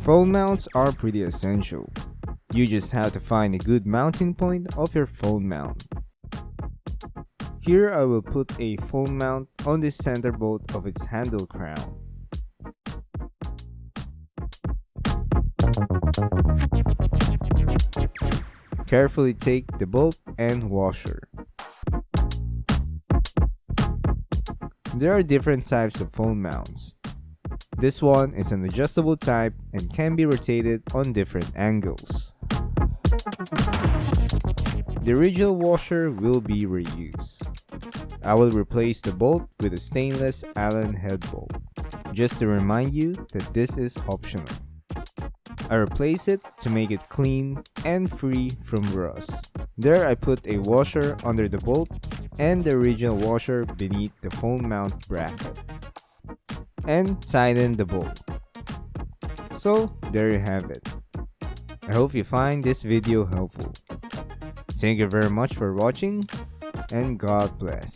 Phone mounts are pretty essential. You just have to find a good mounting point of your phone mount. Here I will put a phone mount on the center bolt of its handle crown. Carefully take the bolt and washer. There are different types of phone mounts. This one is an adjustable type and can be rotated on different angles. The original washer will be reused. I will replace the bolt with a stainless Allen head bolt, just to remind you that this is optional. I replace it to make it clean and free from rust. There I put a washer under the bolt and the original washer beneath the phone mount bracket, and tighten the bolt. So there you have it. I hope you find this video helpful. Thank you very much for watching, and God bless.